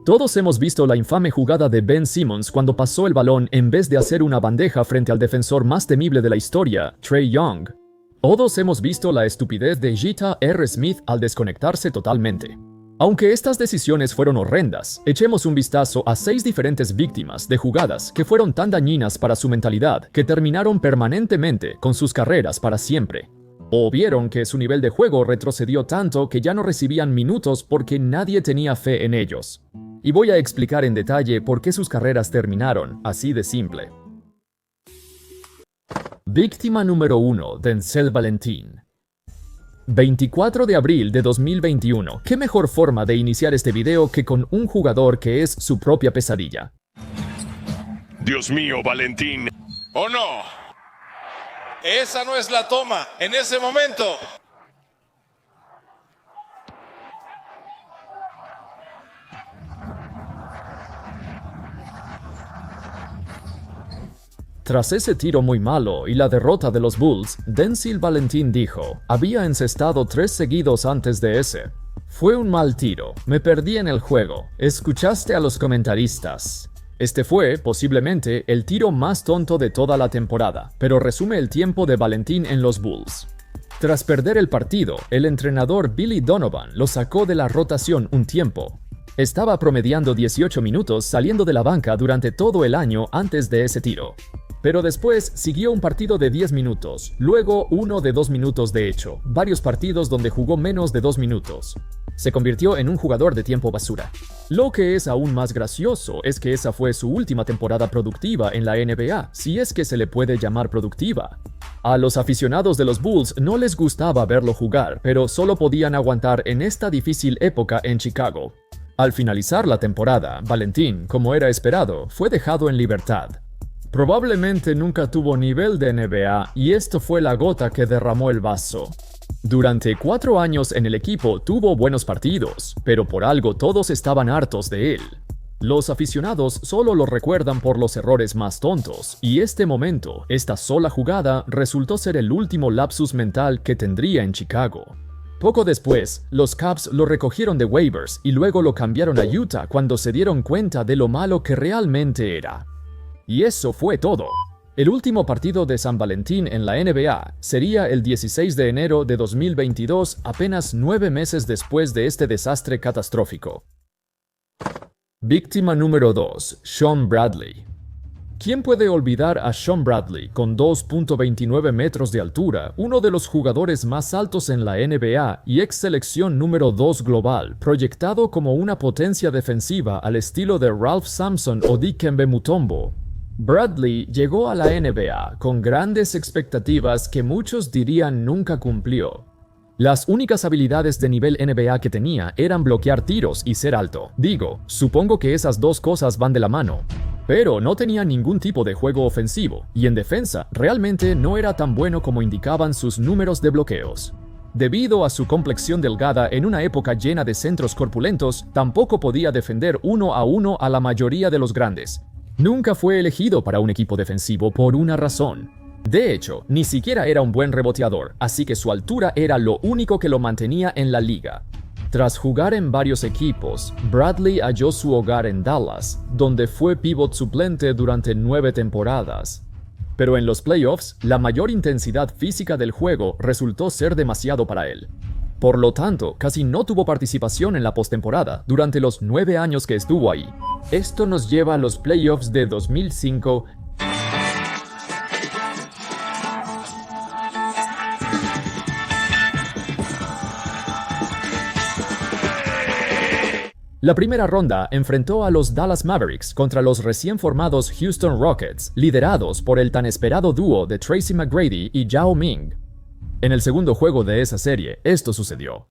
Todos hemos visto la infame jugada de Ben Simmons cuando pasó el balón en vez de hacer una bandeja frente al defensor más temible de la historia, Trae Young. Todos hemos visto la estupidez de Jita R. Smith al desconectarse totalmente. Aunque estas decisiones fueron horrendas, echemos un vistazo a 6 diferentes víctimas de jugadas que fueron tan dañinas para su mentalidad que terminaron permanentemente con sus carreras para siempre. O vieron que su nivel de juego retrocedió tanto que ya no recibían minutos porque nadie tenía fe en ellos. Y voy a explicar en detalle por qué sus carreras terminaron así de simple. Víctima número 1, Denzel Valentin. 24 de abril de 2021. ¿Qué mejor forma de iniciar este video que con un jugador que es su propia pesadilla? Dios mío, Valentín. ¿O no? Esa no es la toma en ese momento. Tras ese tiro muy malo y la derrota de los Bulls, Denzel Valentin dijo, había encestado 3 seguidos antes de ese. Fue un mal tiro, me perdí en el juego, escuchaste a los comentaristas. Este fue, posiblemente, el tiro más tonto de toda la temporada, pero resume el tiempo de Valentin en los Bulls. Tras perder el partido, el entrenador Billy Donovan lo sacó de la rotación un tiempo. Estaba promediando 18 minutos saliendo de la banca durante todo el año antes de ese tiro. Pero después siguió un partido de 10 minutos, luego uno de 2 minutos de hecho, varios partidos donde jugó menos de 2 minutos. Se convirtió en un jugador de tiempo basura. Lo que es aún más gracioso es que esa fue su última temporada productiva en la NBA, si es que se le puede llamar productiva. A los aficionados de los Bulls no les gustaba verlo jugar, pero solo podían aguantar en esta difícil época en Chicago. Al finalizar la temporada, Valentin, como era esperado, fue dejado en libertad. Probablemente nunca tuvo nivel de NBA y esto fue la gota que derramó el vaso. Durante 4 años en el equipo tuvo buenos partidos, pero por algo todos estaban hartos de él. Los aficionados solo lo recuerdan por los errores más tontos, y este momento, esta sola jugada, resultó ser el último lapsus mental que tendría en Chicago. Poco después, los Cavs lo recogieron de waivers y luego lo cambiaron a Utah cuando se dieron cuenta de lo malo que realmente era. Y eso fue todo. El último partido de San Valentín en la NBA sería el 16 de enero de 2022, apenas 9 meses después de este desastre catastrófico. Víctima número 2, Shawn Bradley. ¿Quién puede olvidar a Shawn Bradley con 2.29 metros de altura, uno de los jugadores más altos en la NBA y ex selección número 2 global, proyectado como una potencia defensiva al estilo de Ralph Sampson o Dikembe Mutombo? Bradley llegó a la NBA con grandes expectativas que muchos dirían nunca cumplió. Las únicas habilidades de nivel NBA que tenía eran bloquear tiros y ser alto. Supongo que esas dos cosas van de la mano. Pero no tenía ningún tipo de juego ofensivo, y en defensa realmente no era tan bueno como indicaban sus números de bloqueos. Debido a su complexión delgada en una época llena de centros corpulentos, tampoco podía defender 1 a 1 a la mayoría de los grandes. Nunca fue elegido para un equipo defensivo por una razón. De hecho, ni siquiera era un buen reboteador, así que su altura era lo único que lo mantenía en la liga. Tras jugar en varios equipos, Bradley halló su hogar en Dallas, donde fue pívot suplente durante 9 temporadas. Pero en los playoffs, la mayor intensidad física del juego resultó ser demasiado para él. Por lo tanto, casi no tuvo participación en la postemporada durante los 9 años que estuvo ahí. Esto nos lleva a los playoffs de 2005. La primera ronda enfrentó a los Dallas Mavericks contra los recién formados Houston Rockets, liderados por el tan esperado dúo de Tracy McGrady y Yao Ming. En el segundo juego de esa serie, esto sucedió.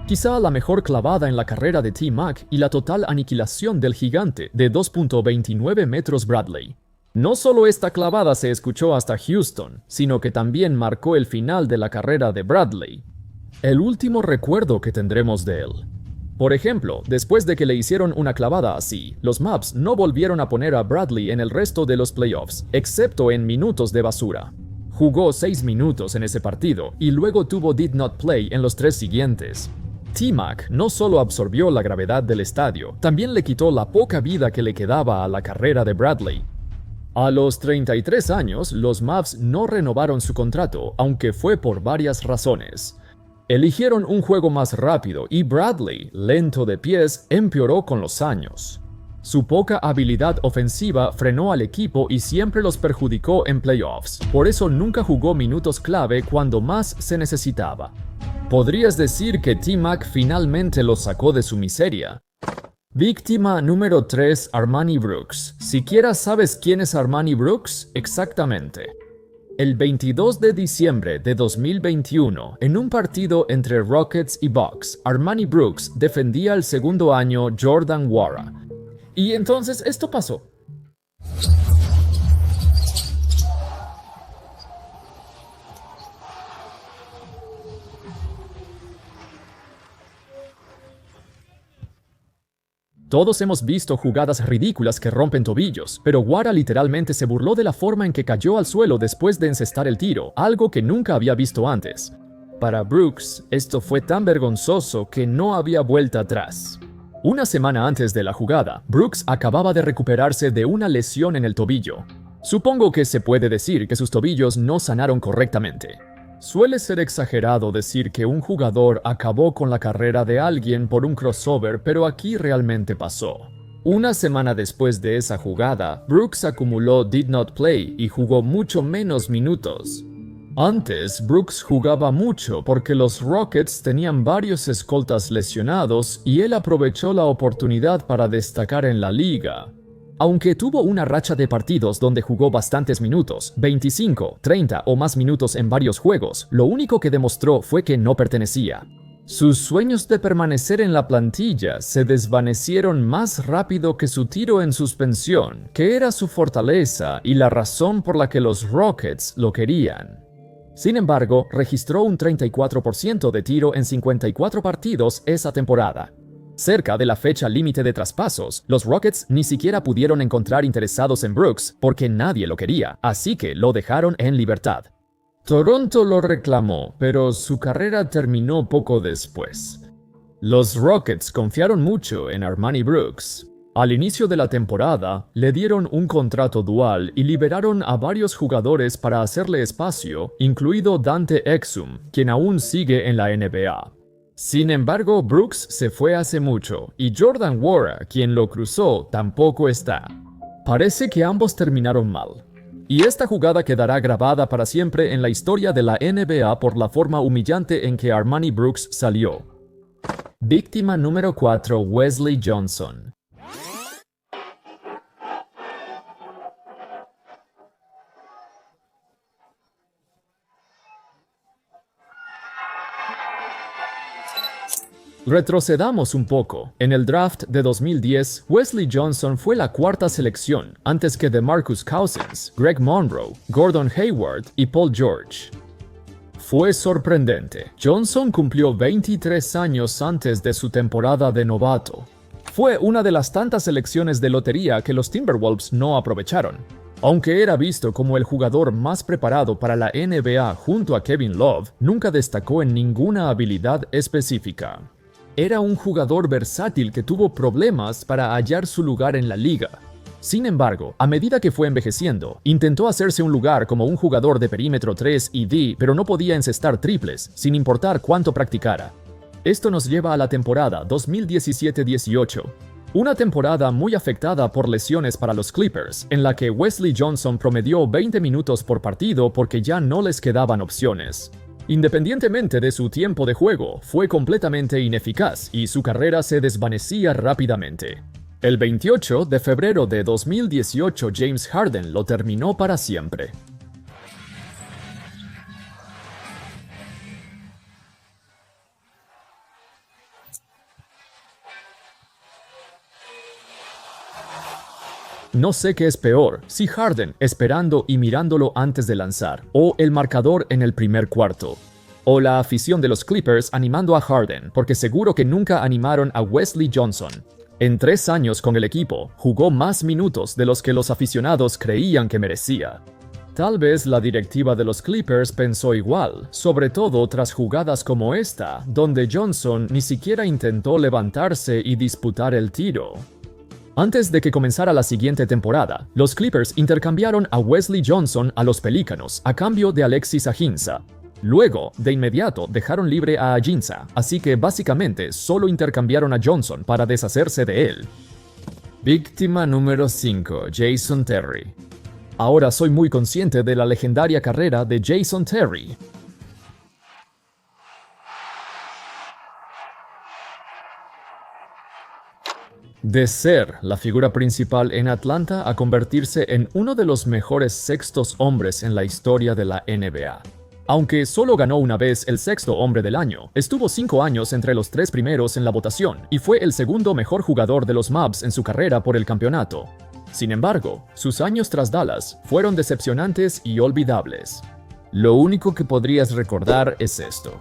Quizá la mejor clavada en la carrera de T-Mac y la total aniquilación del gigante de 2.29 metros Bradley. No solo esta clavada se escuchó hasta Houston, sino que también marcó el final de la carrera de Bradley. El último recuerdo que tendremos de él. Por ejemplo, después de que le hicieron una clavada así, los Mavs no volvieron a poner a Bradley en el resto de los playoffs, excepto en minutos de basura. Jugó 6 minutos en ese partido y luego tuvo did not play en los 3 siguientes. T-Mac no solo absorbió la gravedad del estadio, también le quitó la poca vida que le quedaba a la carrera de Bradley. A los 33 años, los Mavs no renovaron su contrato, aunque fue por varias razones. Eligieron un juego más rápido y Bradley, lento de pies, empeoró con los años. Su poca habilidad ofensiva frenó al equipo y siempre los perjudicó en playoffs, por eso nunca jugó minutos clave cuando más se necesitaba. ¿Podrías decir que T-Mac finalmente los sacó de su miseria? Víctima número 3, Armoni Brooks. ¿Siquiera sabes quién es Armoni Brooks? Exactamente. El 22 de diciembre de 2021, en un partido entre Rockets y Bucks, Armoni Brooks defendía el segundo año Jordan Nwora. Y entonces esto pasó. Todos hemos visto jugadas ridículas que rompen tobillos, pero Nwora literalmente se burló de la forma en que cayó al suelo después de encestar el tiro, algo que nunca había visto antes. Para Brooks, esto fue tan vergonzoso que no había vuelta atrás. Una semana antes de la jugada, Brooks acababa de recuperarse de una lesión en el tobillo. Supongo que se puede decir que sus tobillos no sanaron correctamente. Suele ser exagerado decir que un jugador acabó con la carrera de alguien por un crossover, pero aquí realmente pasó. Una semana después de esa jugada, Brooks acumuló did not play y jugó mucho menos minutos. Antes, Brooks jugaba mucho porque los Rockets tenían varios escoltas lesionados y él aprovechó la oportunidad para destacar en la liga. Aunque tuvo una racha de partidos donde jugó bastantes minutos, 25, 30 o más minutos en varios juegos, lo único que demostró fue que no pertenecía. Sus sueños de permanecer en la plantilla se desvanecieron más rápido que su tiro en suspensión, que era su fortaleza y la razón por la que los Rockets lo querían. Sin embargo, registró un 34% de tiro en 54 partidos esa temporada. Cerca de la fecha límite de traspasos, los Rockets ni siquiera pudieron encontrar interesados en Brooks porque nadie lo quería, así que lo dejaron en libertad. Toronto lo reclamó, pero su carrera terminó poco después. Los Rockets confiaron mucho en Armoni Brooks. Al inicio de la temporada, le dieron un contrato dual y liberaron a varios jugadores para hacerle espacio, incluido Dante Exum, quien aún sigue en la NBA. Sin embargo, Brooks se fue hace mucho, y Jordan Nwora, quien lo cruzó, tampoco está. Parece que ambos terminaron mal. Y esta jugada quedará grabada para siempre en la historia de la NBA por la forma humillante en que Armoni Brooks salió. Víctima número 4, Wesley Johnson. Retrocedamos un poco. En el draft de 2010, Wesley Johnson fue la cuarta selección, antes que DeMarcus Cousins, Greg Monroe, Gordon Hayward y Paul George. Fue sorprendente. Johnson cumplió 23 años antes de su temporada de novato. Fue una de las tantas selecciones de lotería que los Timberwolves no aprovecharon. Aunque era visto como el jugador más preparado para la NBA junto a Kevin Love, nunca destacó en ninguna habilidad específica. Era un jugador versátil que tuvo problemas para hallar su lugar en la liga. Sin embargo, a medida que fue envejeciendo, intentó hacerse un lugar como un jugador de perímetro 3 y D, pero no podía encestar triples, sin importar cuánto practicara. Esto nos lleva a la temporada 2017-18. Una temporada muy afectada por lesiones para los Clippers, en la que Wesley Johnson promedió 20 minutos por partido porque ya no les quedaban opciones. Independientemente de su tiempo de juego, fue completamente ineficaz y su carrera se desvanecía rápidamente. El 28 de febrero de 2018, James Harden lo terminó para siempre. No sé qué es peor, si Harden esperando y mirándolo antes de lanzar, o el marcador en el primer cuarto. o la afición de los Clippers animando a Harden, porque seguro que nunca animaron a Wesley Johnson. En 3 años con el equipo, jugó más minutos de los que los aficionados creían que merecía. Tal vez la directiva de los Clippers pensó igual, sobre todo tras jugadas como esta, donde Johnson ni siquiera intentó levantarse y disputar el tiro. Antes de que comenzara la siguiente temporada, los Clippers intercambiaron a Wesley Johnson a los Pelícanos a cambio de Alexis Ajinça. Luego, de inmediato, dejaron libre a Ajinça, así que básicamente solo intercambiaron a Johnson para deshacerse de él. Víctima número 5, Jason Terry. Ahora soy muy consciente de la legendaria carrera de Jason Terry. De ser la figura principal en Atlanta a convertirse en uno de los mejores sextos hombres en la historia de la NBA. Aunque solo ganó una vez el sexto hombre del año, estuvo 5 años entre los 3 primeros en la votación y fue el segundo mejor jugador de los Mavs en su carrera por el campeonato. Sin embargo, sus años tras Dallas fueron decepcionantes y olvidables. Lo único que podrías recordar es esto.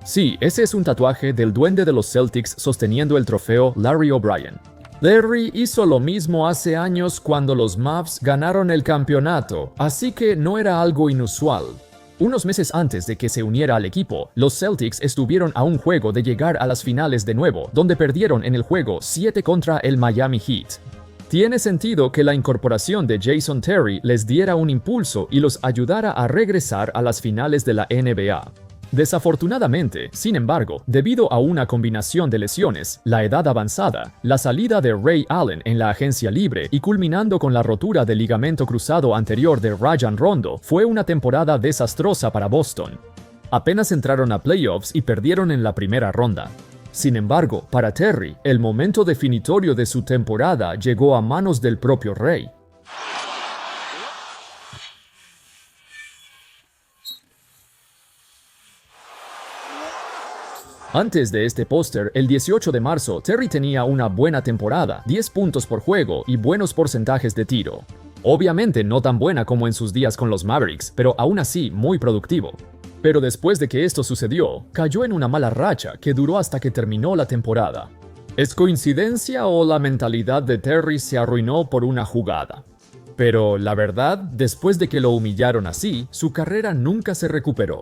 Sí, ese es un tatuaje del duende de los Celtics sosteniendo el trofeo Larry O'Brien. Larry hizo lo mismo hace años cuando los Mavs ganaron el campeonato, así que no era algo inusual. Unos meses antes de que se uniera al equipo, los Celtics estuvieron a un juego de llegar a las finales de nuevo, donde perdieron en el juego 7 contra el Miami Heat. Tiene sentido que la incorporación de Jason Terry les diera un impulso y los ayudara a regresar a las finales de la NBA. Desafortunadamente, sin embargo, debido a una combinación de lesiones, la edad avanzada, la salida de Ray Allen en la agencia libre y culminando con la rotura del ligamento cruzado anterior de Rajon Rondo, fue una temporada desastrosa para Boston. Apenas entraron a playoffs y perdieron en la primera ronda. Sin embargo, para Terry, el momento definitorio de su temporada llegó a manos del propio Ray. Antes de este póster, el 18 de marzo, Terry tenía una buena temporada, 10 puntos por juego y buenos porcentajes de tiro. Obviamente no tan buena como en sus días con los Mavericks, pero aún así muy productivo. Pero después de que esto sucedió, cayó en una mala racha que duró hasta que terminó la temporada. ¿Es coincidencia o la mentalidad de Terry se arruinó por una jugada? Pero la verdad, después de que lo humillaron así, su carrera nunca se recuperó.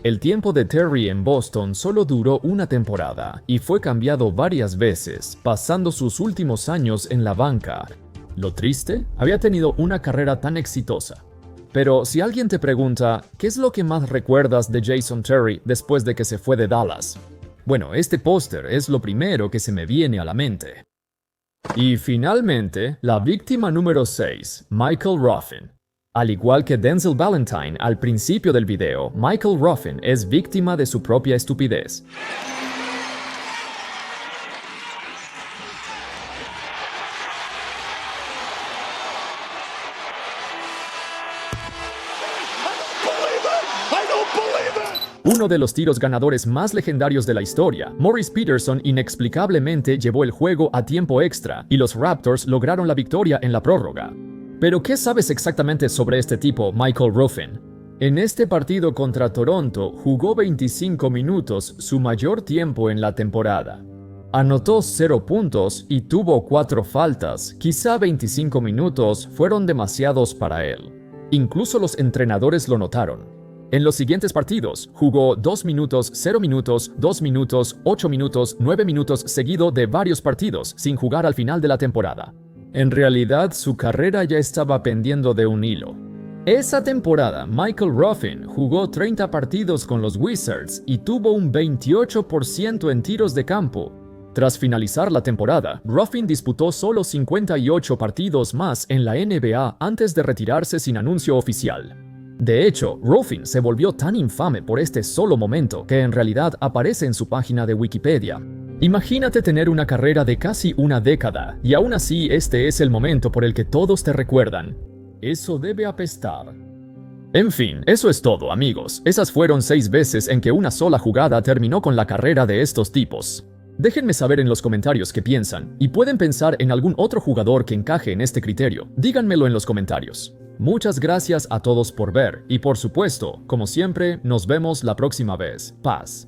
El tiempo de Terry en Boston solo duró una temporada y fue cambiado varias veces, pasando sus últimos años en la banca. Lo triste, había tenido una carrera tan exitosa. Pero si alguien te pregunta, ¿qué es lo que más recuerdas de Jason Terry después de que se fue de Dallas? Bueno, este póster es lo primero que se me viene a la mente. Y finalmente, la víctima número 6, Michael Ruffin. Al igual que Denzel Valentine al principio del video, Michael Ruffin es víctima de su propia estupidez. Uno de los tiros ganadores más legendarios de la historia, Morris Peterson inexplicablemente llevó el juego a tiempo extra y los Raptors lograron la victoria en la prórroga. Pero ¿qué sabes exactamente sobre este tipo, Michael Ruffin? En este partido contra Toronto jugó 25 minutos, su mayor tiempo en la temporada. Anotó 0 puntos y tuvo 4 faltas, quizá 25 minutos fueron demasiados para él. Incluso los entrenadores lo notaron. En los siguientes partidos, jugó 2 minutos, 0 minutos, 2 minutos, 8 minutos, 9 minutos seguido de varios partidos, sin jugar al final de la temporada. En realidad, su carrera ya estaba pendiendo de un hilo. Esa temporada, Michael Ruffin jugó 30 partidos con los Wizards y tuvo un 28% en tiros de campo. Tras finalizar la temporada, Ruffin disputó solo 58 partidos más en la NBA antes de retirarse sin anuncio oficial. De hecho, Ruffin se volvió tan infame por este solo momento que en realidad aparece en su página de Wikipedia. Imagínate tener una carrera de casi una década, y aún así este es el momento por el que todos te recuerdan. Eso debe apestar. En fin, eso es todo, amigos. Esas fueron 6 veces en que una sola jugada terminó con la carrera de estos tipos. Déjenme saber en los comentarios qué piensan, y pueden pensar en algún otro jugador que encaje en este criterio. Díganmelo en los comentarios. Muchas gracias a todos por ver y por supuesto, como siempre, nos vemos la próxima vez. Paz.